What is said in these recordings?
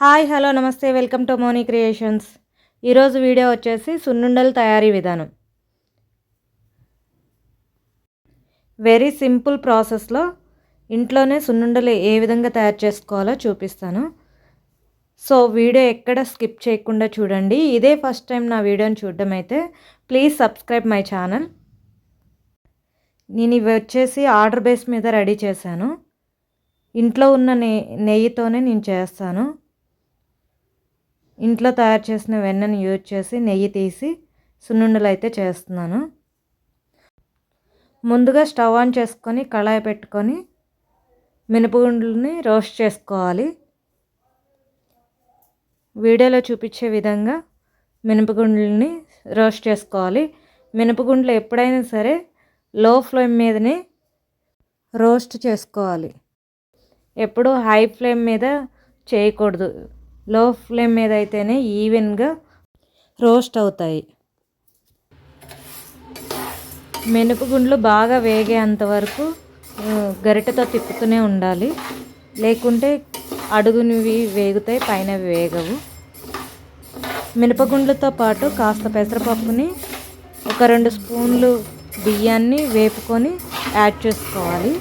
Hi hello నమస్తే welcome to Moni creations. ఈరోజు video వచ్చేసి సున్నుండల తయారీ విధానం. వెరీ సింపుల్ ప్రాసెస్లో ఇంట్లోనే సున్నుండలు ఏ విధంగా తయారు చేసుకోవాలో చూపిస్తాను. సో వీడియో ఎక్కడ స్కిప్ చేయకుండా చూడండి. ఇదే ఫస్ట్ టైం నా వీడియోని చూడడం అయితే ప్లీజ్ సబ్స్క్రైబ్ మై ఛానల్. నేను ఇవి వచ్చేసి ఆర్డర్ బేస్ మీద రెడీ చేశాను. ఇంట్లో ఉన్న నెయ్యితోనే నేను చేస్తాను. ఇంట్లో తయారు చేసిన వెన్నను యూజ్ చేసి నెయ్యి తీసి సున్నుండలు అయితే చేస్తున్నాను. ముందుగా స్టవ్ ఆన్ చేసుకొని కళాయి పెట్టుకొని మినపగుండ్లని రోస్ట్ చేసుకోవాలి. వీడియోలో చూపించే విధంగా మినపగుండ్లని రోస్ట్ చేసుకోవాలి. మినపగుండ్లు ఎప్పుడైనా సరే లో ఫ్లేమ్ మీదనే రోస్ట్ చేసుకోవాలి. ఎప్పుడు హై ఫ్లేమ్ మీద చేయకూడదు. లో ఫ్లేమ్ మీద అయితేనే ఈవెన్గా రోస్ట్ అవుతాయి. మినపగుండ్లు బాగా వేగేంత వరకు గరిటెతో తిప్పుతూనే ఉండాలి. లేకుంటే అడుగునివి వేగుతాయి, పైన వేగవు. మినపగుండ్లతో పాటు కాస్త పెసరపప్పుని, ఒక 2 స్పూన్లు బియ్యాన్ని వేపుకొని యాడ్ చేసుకోవాలి.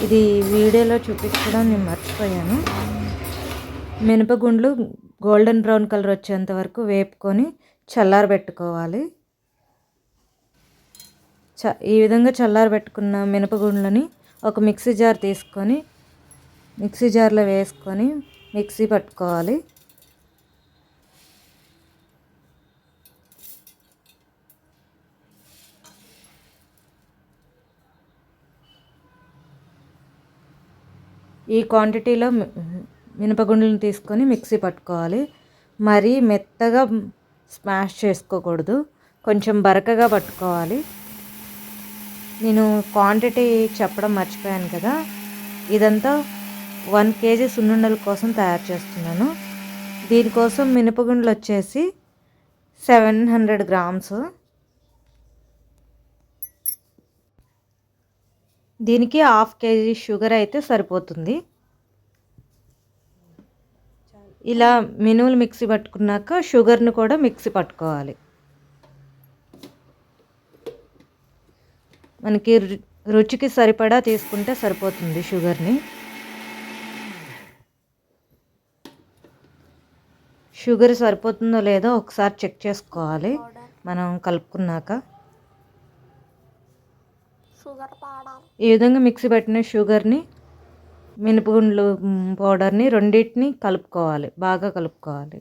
ఇది వీడియోలో చూపించడం నేను మర్చిపోయాను. మినపగుండ్లు గోల్డెన్ బ్రౌన్ కలర్ వచ్చేంత వరకు వేపుకొని చల్లారబెట్టుకోవాలి. ఈ విధంగా చల్లారబెట్టుకున్న మినపగుండ్లని ఒక మిక్సీ జార్ తీసుకొని మిక్సీ జార్లో వేసుకొని మిక్సీ పట్టుకోవాలి. ఈ క్వాంటిటీలో మినపగుండ్లను తీసుకొని మిక్సీ పట్టుకోవాలి. మరీ మెత్తగా స్మాష్ చేసుకోకూడదు, కొంచెం బరకగా పట్టుకోవాలి. నేను క్వాంటిటీ చెప్పడం మర్చిపోయాను కదా. ఇదంతా 1 kg సున్నుండల కోసం తయారు చేస్తున్నాను. దీనికోసం మినపగుండ్లు వచ్చేసి 700 గ్రామ్స్. దీనికి 1/2 kg షుగర్ అయితే సరిపోతుంది. ఇలా మినుములు మిక్సీ పట్టుకున్నాక షుగర్ని కూడా మిక్సీ పట్టుకోవాలి. మనకి రుచికి సరిపడా తీసుకుంటే సరిపోతుంది షుగర్ని. షుగర్ సరిపోతుందో లేదో ఒకసారి చెక్ చేసుకోవాలి మనం కలుపుకున్నాక. ఈ విధంగా మిక్సీ పట్టిన షుగర్ని, మినపగుండ్లు పౌడర్ని రెండింటిని కలుపుకోవాలి, బాగా కలుపుకోవాలి.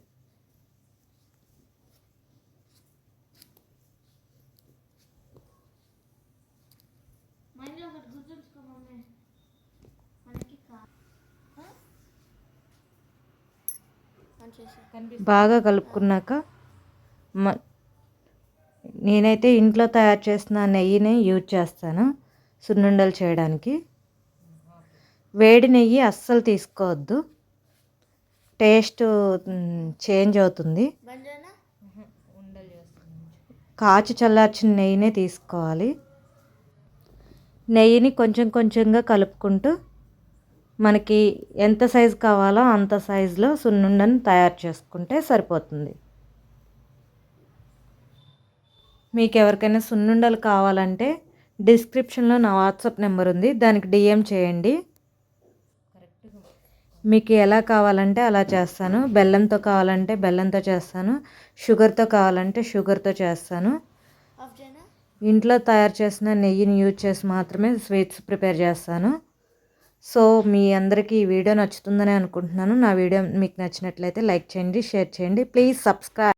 బాగా కలుపుకున్నాక నేనైతే ఇంట్లో తయారు చేసిన నెయ్యిని యూజ్ చేస్తాను సున్నుండలు చేయడానికి. వేడి నెయ్యి అస్సలు తీసుకోవద్దు, టేస్ట్ చేంజ్ అవుతుంది. కాచి చల్లార్చిన నెయ్యినే తీసుకోవాలి. నెయ్యిని కొంచెం కొంచెంగా కలుపుకుంటూ మనకి ఎంత సైజు కావాలో అంత సైజులో సున్నుండను తయారు చేసుకుంటే సరిపోతుంది. మీకు ఎవరికైనా సున్నుండలు కావాలంటే డిస్క్రిప్షన్లో నా వాట్సాప్ నెంబర్ ఉంది, దానికి డిఎం చేయండి. మీకు ఎలా కావాలంటే అలా చేస్తాను. బెల్లంతో కావాలంటే బెల్లంతో చేస్తాను, షుగర్తో కావాలంటే షుగర్తో చేస్తాను. ఇంట్లో తయారు చేసిన నెయ్యిని యూజ్ చేసి మాత్రమే స్వీట్స్ ప్రిపేర్ చేస్తాను. సో మీ అందరికీ ఈ వీడియో నచ్చుతుందని అనుకుంటున్నాను. నా వీడియో మీకు నచ్చినట్లయితే లైక్ చేయండి, షేర్ చేయండి. Please subscribe.